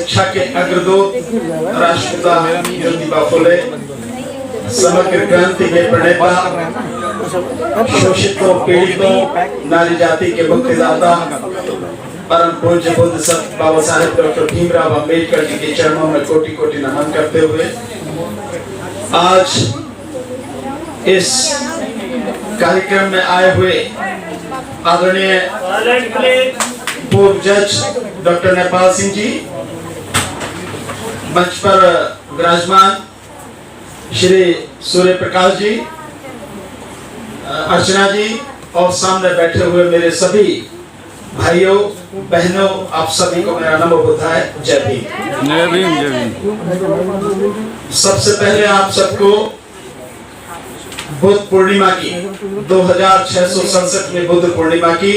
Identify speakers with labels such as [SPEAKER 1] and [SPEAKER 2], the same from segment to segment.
[SPEAKER 1] शिक्षा के अग्रदूत राष्ट्रपिता ज्योतिबा फुले, समग्र क्रांति के प्रणेता, शोषितों पीड़ितों नारी जाति के मुक्तिदाता परम पूज्य बुद्ध सत्य बाबा साहेब डॉक्टर भीमराव अम्बेडकर जी के चरणों में कोटि कोटि नमन करते हुए आज इस कार्यक्रम में आए हुए आदरणीय पूर्व जज डॉक्टर नेपाल सिंह जी, मंच पर विराजमान श्री सूर्य प्रकाश जी, अर्चना जी और सामने बैठे हुए मेरे सभी भाइयों बहनों, आप सभी को मेरा नमो बुद्धाय, जय भीम।
[SPEAKER 2] जय भीम, जय भीम।
[SPEAKER 1] सबसे पहले आप सबको बुद्ध पूर्णिमा की 2667 बुद्ध पूर्णिमा की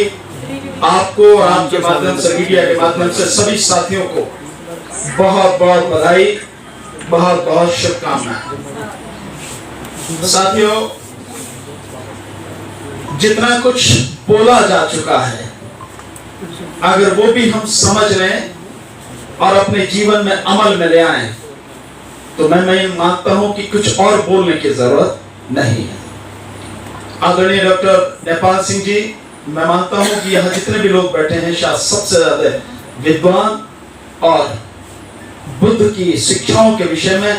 [SPEAKER 1] आपको और आपके माध्यम से, मीडिया के माध्यम से सभी साथियों को बहुत बहुत बधाई, बहुत बहुत शुभकामनाएं। साथियों, जितना कुछ बोला जा चुका है, अगर वो भी हम समझ लें और अपने जीवन में अमल में ले आए तो मैं मानता हूं कि कुछ और बोलने की जरूरत नहीं है। आदरणीय डॉक्टर नेपाल सिंह जी, मैं मानता हूं कि यहाँ जितने भी लोग बैठे हैं शायद सबसे ज्यादा विद्वान और बुद्ध की शिक्षाओं के विषय में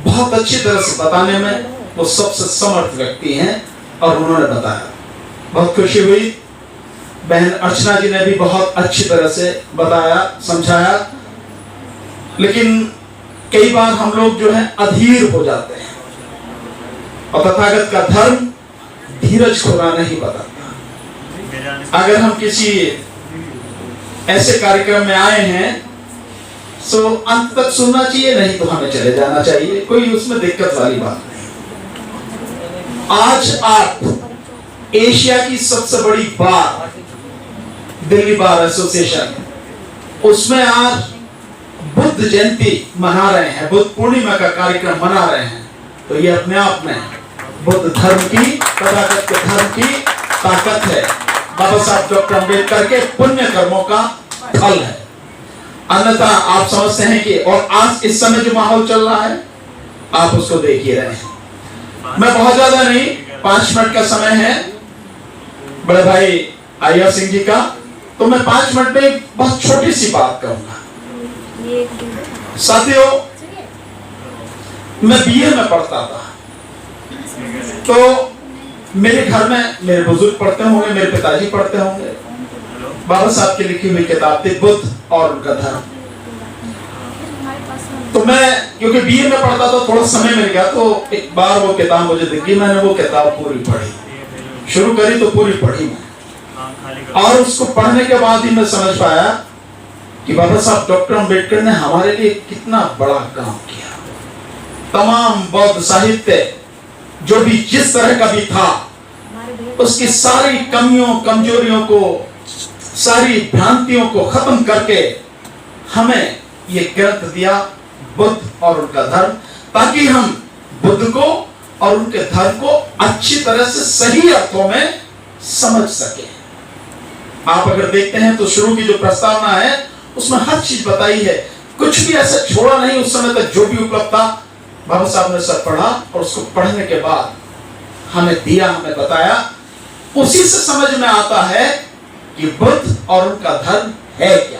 [SPEAKER 1] बहुत अच्छी तरह से बताने में वो सबसे समर्थ व्यक्ति हैं और उन्होंने बताया। बहुत खुशी हुई, बहन अर्चना जी ने भी बहुत अच्छी तरह से बताया, समझाया। लेकिन कई बार हम लोग जो है अधीर हो जाते हैं और तथागत का धर्म धीरज खोना नहीं बताता। अगर हम किसी ऐसे कार्यक्रम में आए हैं तो अंत तक सुनना चाहिए, नहीं तो हमें चले जाना चाहिए, कोई उसमें दिक्कत वाली बात नहीं। आज आप एशिया की सबसे बड़ी बार, दिल्ली बार एसोसिएशन, उसमें आज बुद्ध जयंती मना रहे हैं, बुद्ध पूर्णिमा का कार्यक्रम मना रहे हैं, तो ये अपने आप में बुद्ध धर्म की, तथागत के धर्म की ताकत है, बाबा साहब डॉक्टर अम्बेडकर के पुण्य कर्मों का फल है। अन्यथा आप समझते हैं कि, और आज इस समय जो माहौल चल रहा है आप उसको देख ही रहे हैं। मैं बहुत ज्यादा नहीं, 5 मिनट का समय है बड़े भाई अय्यर सिंह जी का, तो मैं 5 मिनट में बहुत छोटी सी बात कहूंगा। साथियों, मैं बीए में पढ़ता था, तो मेरे घर में मेरे बुजुर्ग पढ़ते होंगे, मेरे पिताजी पढ़ते होंगे, बाबा साहब की लिखी हुई किताब थी बुद्ध और उनका धर्म। तो मैं क्योंकि बीए में पढ़ता था, थोड़ा समय मिल गया, तो एक बार वो किताब मुझे दिखी, मैंने वो किताब पूरी पढ़ी, शुरू करी तो पूरी पढ़ी मैं, और उसको पढ़ने के बाद ही मैं समझ पाया कि बाबा साहब डॉक्टर अम्बेडकर ने हमारे लिए कितना बड़ा काम किया। तमाम बौद्ध साहित्य जो भी जिस तरह का भी था, उसकी सारी कमियों कमजोरियों को, सारी भ्रांतियों को खत्म करके हमें ये ग्रंथ दिया, बुद्ध और उनका धर्म, ताकि हम बुद्ध को और उनके धर्म को अच्छी तरह से सही अर्थों में समझ सके। आप अगर देखते हैं तो शुरू की जो प्रस्तावना है उसमें हर चीज बताई है, कुछ भी ऐसा छोड़ा नहीं। उस समय तक जो भी उपलब्ध था बाबा साहब ने सब पढ़ा और उसको पढ़ने के बाद हमें दिया, हमें बताया। उसी से समझ में आता है कि बुद्ध और उनका धर्म है क्या।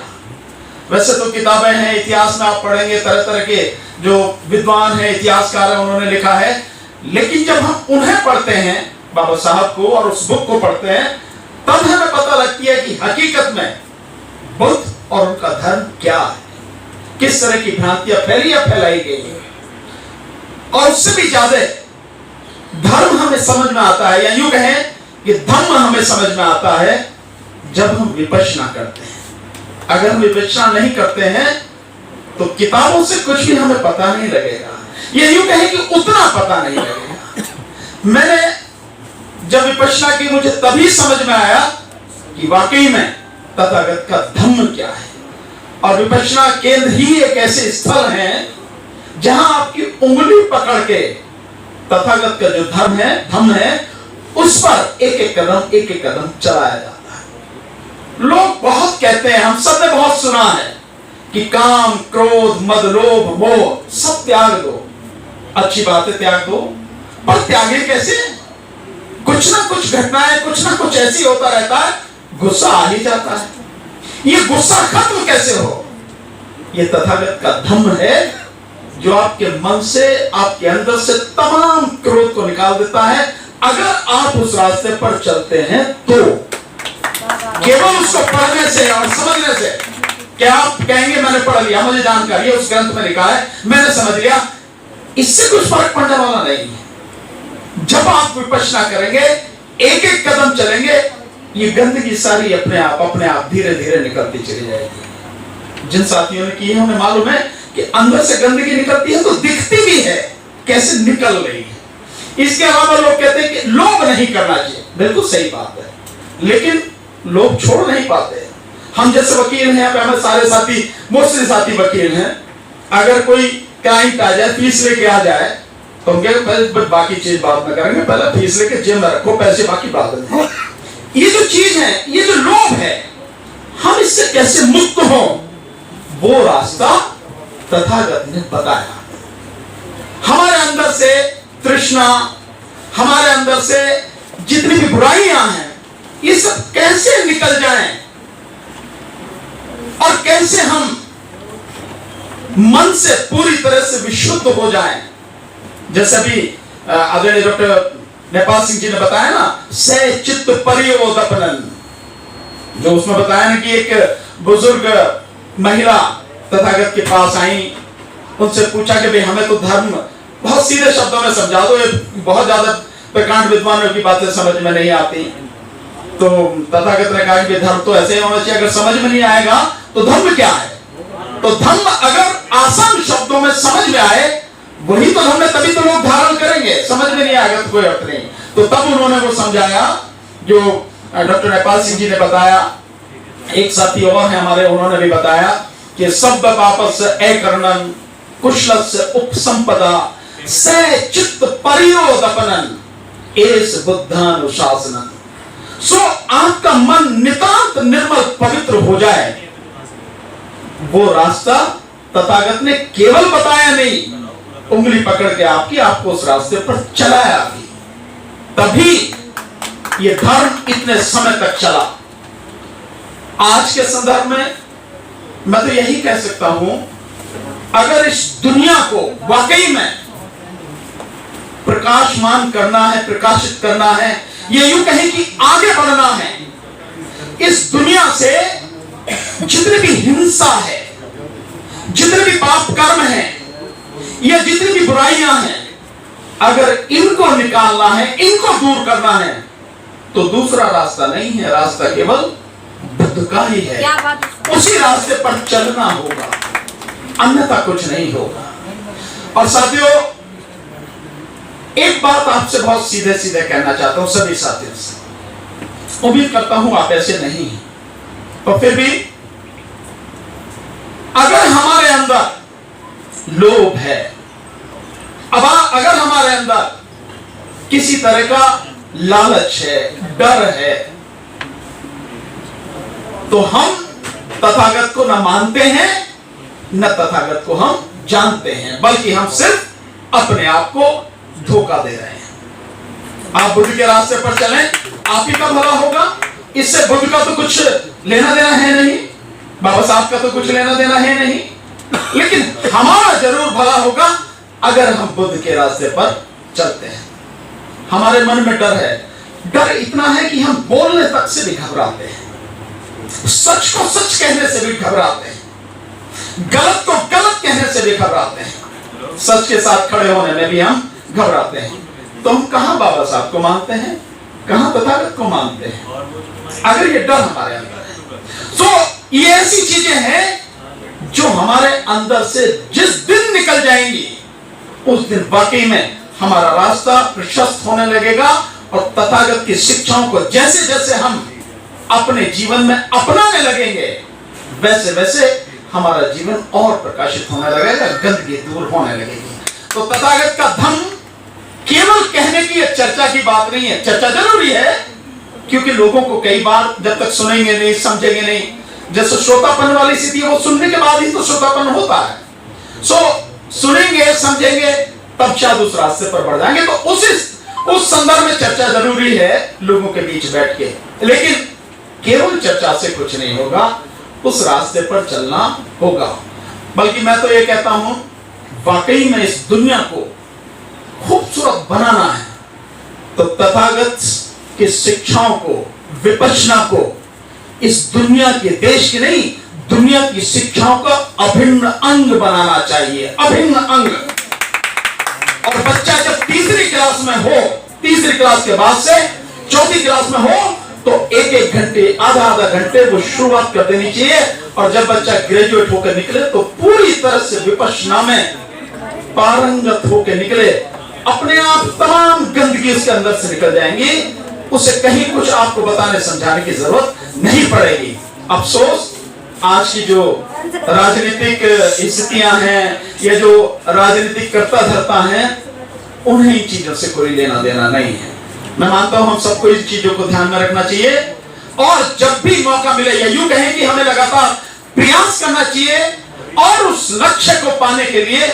[SPEAKER 1] वैसे तो किताबें हैं, इतिहास में आप पढ़ेंगे तरह तरह के जो विद्वान हैं, इतिहासकार हैं, उन्होंने लिखा है, लेकिन जब हम उन्हें पढ़ते हैं, बाबा साहब को और उस बुक को पढ़ते हैं, तब हमें पता लगती है कि हकीकत में बुद्ध और उनका धर्म क्या है, किस तरह की भ्रांतियां फैली या फैलाई गई है। और उससे भी ज्यादा धर्म हमें समझ में आता है, या यूं कहें कि धम्म हमें समझ में आता है जब हम विपश्यना करते हैं। अगर हम विपश्यना नहीं करते हैं तो किताबों से कुछ भी हमें पता नहीं लगेगा, या यूं कहें कि उतना पता नहीं लगेगा। मैंने जब विपश्यना की, मुझे तभी समझ में आया कि वाकई में तथागत का धम्म क्या है। और विपश्यना केंद्र ही एक ऐसे स्थल है जहां आपकी उंगली पकड़ के तथागत का जो धर्म है, धम्म है, उस पर एक एक कदम चलाया जाता है। लोग बहुत कहते हैं, हम सब ने बहुत सुना है कि काम, क्रोध, मद, लोभ, मोह सब त्याग दो। अच्छी बातें त्याग दो, पर त्यागे कैसे? कुछ ना कुछ घटनाएं, कुछ ना कुछ ऐसी होता रहता है, गुस्सा आ ही जाता है। ये गुस्सा खत्म कैसे हो? ये तथागत का धम्म है जो आपके मन से, आपके अंदर से तमाम क्रोध को निकाल देता है। अगर आप उस रास्ते पर चलते हैं तो केवल उसको पढ़ने से और समझने से, क्या आप कहेंगे मैंने पढ़ लिया, मुझे जानकारी है, उस ग्रंथ में लिखा है, मैंने समझ लिया, इससे कुछ फर्क पड़ने वाला नहीं है। जब आप विपश्यना करेंगे, एक एक कदम चलेंगे, ये गंदगी सारी अपने आप धीरे धीरे निकलती चली जाएगी। जिन साथियों ने की है उन्हें मालूम है कि अंदर से गंदगी निकलती है तो दिखती भी है कैसे निकल रही है। इसके अलावा लोग कहते हैं कि लोभ नहीं करना चाहिए, बिल्कुल सही बात है, लेकिन लोग छोड़ नहीं पाते। हम जैसे वकील हैं, यहाँ पे हमें सारे साथी, मोस्टली साथी वकील हैं, अगर कोई क्लाइंट आ जाए, फीस लेके आ जाए, तो हम कहेंगे पहले बाकी चीज बाद में करेंगे, पहले फीस लेके जेब में रखो, पैसे बाकी बाद में। ये जो चीज है, ये जो लोभ है, हम इससे कैसे मुक्त हो, वो रास्ता तथागत ने बताया। हमारे अंदर से तृष्णा, हमारे अंदर से जितनी भी बुराइयां हैं, ये सब कैसे निकल जाएं और कैसे हम मन से पूरी तरह से विशुद्ध हो जाएं। जैसे अभी आदरणीय डॉक्टर नेपाल सिंह जी ने बताया ना, से चित्त परियोदपनन, जो उसमें बताया ना कि एक बुजुर्ग महिला तथागत के पास आई, उनसे पूछा कि भाई हमें तो धर्म बहुत सीधे शब्दों में समझा दो, ये बहुत ज्यादा प्रकांड विद्वानों की बातें समझ में नहीं आती। तो तथागत ने कहा कि धर्म तो ऐसे ही होना चाहिए, अगर समझ में नहीं आएगा तो धर्म क्या है? तो धर्म अगर आसान शब्दों में समझ में आए, वही तो धर्म है, तभी तो लोग धारण करेंगे। समझ में नहीं आएगा तो कोई अर्थ नहीं। तो तब उन्होंने वो समझाया जो डॉक्टर नेपाल सिंह जी ने बताया। एक साथी और है हमारे, उन्होंने भी बताया कि सब पापस अकरणन कुशलस्य उपसंपदा से चित्त परियोदपनन एस बुद्धानुशासनन। सो आपका मन नितांत निर्मल पवित्र हो जाए, वो रास्ता तथागत ने केवल बताया नहीं, उंगली पकड़ के आपको उस रास्ते पर चलाया भी, तभी ये धर्म इतने समय तक चला। आज के संदर्भ में मैं तो यही कह सकता हूं, अगर इस दुनिया को वाकई में प्रकाशमान करना है, प्रकाशित करना है, ये यूं कहें कि आगे बढ़ना है, इस दुनिया से जितनी भी हिंसा है, जितने भी पाप कर्म है, या जितनी भी बुराइयां हैं, अगर इनको निकालना है, इनको दूर करना है, तो दूसरा रास्ता नहीं है, रास्ता केवल बुद्ध का ही है। उसी रास्ते पर चलना होगा, अन्यथा कुछ नहीं होगा। और साथियों, एक बात आपसे बहुत सीधे सीधे कहना चाहता हूं, सभी साथियों से, उम्मीद करता हूं आप ऐसे नहीं हैं, तो फिर भी अगर हमारे अंदर लोभ है, अब अगर हमारे अंदर किसी तरह का लालच है, डर है, तो हम तथागत को न मानते हैं, न तथागत को हम जानते हैं, बल्कि हम सिर्फ अपने आप को धोखा दे रहे हैं। आप बुद्ध के रास्ते पर चलें, आप ही का भला होगा, इससे बुद्ध का तो कुछ लेना देना है नहीं, बाबा साहब का तो कुछ लेना देना है नहीं, लेकिन हमारा जरूर भला होगा अगर हम बुद्ध के रास्ते पर चलते हैं। हमारे मन में डर है, डर इतना है कि हम बोलने तक से भी घबराते हैं, सच को सच कहने से भी घबराते हैं, गलत को गलत कहने से भी घबराते हैं, सच के साथ खड़े होने में भी हम घबराते हैं। तो हम कहां बाबा साहब को मानते हैं, कहां तथागत को मानते हैं, अगर ये डर हमारे अंदर है। तो ये ऐसी चीजें हैं जो हमारे अंदर से जिस दिन निकल जाएंगी, उस दिन वाकई में हमारा रास्ता प्रशस्त होने लगेगा, और तथागत की शिक्षाओं को जैसे जैसे हम अपने जीवन में अपनाने लगेंगे, वैसे वैसे हमारा जीवन और प्रकाशित होने लगेगा, गंदगी दूर होने लगेगी। तो तथागत का धम्म केवल कहने की या चर्चा की बात नहीं है। चर्चा जरूरी है, क्योंकि लोगों को कई बार जब तक सुनेंगे नहीं, समझेंगे नहीं, जैसे श्रोतापन वाली स्थिति है, वो सुनने के बाद ही तो श्रोतापन होता है। सुनेंगे, समझेंगे, तब शायद उस रास्ते पर बढ़ जाएंगे। तो उस संदर्भ में चर्चा जरूरी है लोगों के बीच बैठ के, लेकिन केवल चर्चा से कुछ नहीं होगा, उस रास्ते पर चलना होगा। बल्कि मैं तो ये कहता हूं, वाकई में इस दुनिया को खूबसूरत बनाना है तो तथागत की शिक्षाओं को, विपश्यना को इस दुनिया के, देश की नहीं, दुनिया की शिक्षाओं का अभिन्न अंग बनाना चाहिए, अभिन्न अंग। और बच्चा जब तीसरी क्लास में हो, तीसरी क्लास के बाद से चौथी क्लास में हो, तो एक घंटे, आधा घंटे वो शुरुआत कर देनी चाहिए। और जब बच्चा ग्रेजुएट होकर निकले तो पूरी तरह से विपश्यना में पारंगत होकर निकले, अपने आप तमाम गंदगी उसके अंदर से निकल जाएंगी, उसे कहीं कुछ आपको बताने समझाने की जरूरत नहीं पड़ेगी। अफसोस आज की जो राजनीतिक स्थितियां हैं, या जो राजनीतिक करता धरता है, उन्हें इन चीजों से कोई लेना देना नहीं है। मैं मानता हूं हम सबको इस चीजों को ध्यान में रखना चाहिए, और जब भी मौका मिले, या यूं कहें कि हमें लगातार प्रयास करना चाहिए, और उस लक्ष्य को पाने के लिए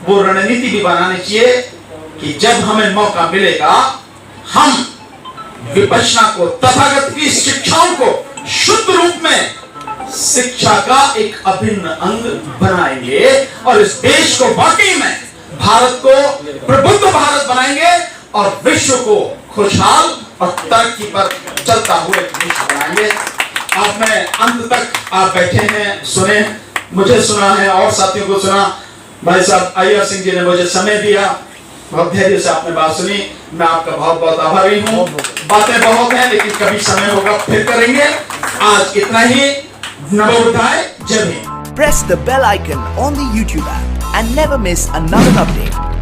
[SPEAKER 1] वो रणनीति भी बनानी चाहिए कि जब हमें मौका मिलेगा हम विपश्यना को, तथागत की शिक्षाओं को शुद्ध रूप में शिक्षा का एक अभिन्न अंग बनाएंगे, और इस देश को वाकई में, भारत को प्रबुद्ध भारत बनाएंगे, और विश्व को खुशहाल और तरक्की पर चलता हुए विश्व बनाएंगे। आपने अंत तक आप बैठे हैं, सुने, मुझे सुना है और साथियों को सुना। भाई साहब अय्यर सिंह जी ने मुझे समय दिया, बहुत धैर्य से आपने बात सुनी, मैं आपका बहुत बहुत आभारी हूँ। बातें बहुत हैं, लेकिन कभी समय होगा फिर करेंगे। आज इतना ही। नवोदय, जय Hind.
[SPEAKER 3] Press the bell icon on the YouTube app and never miss another update.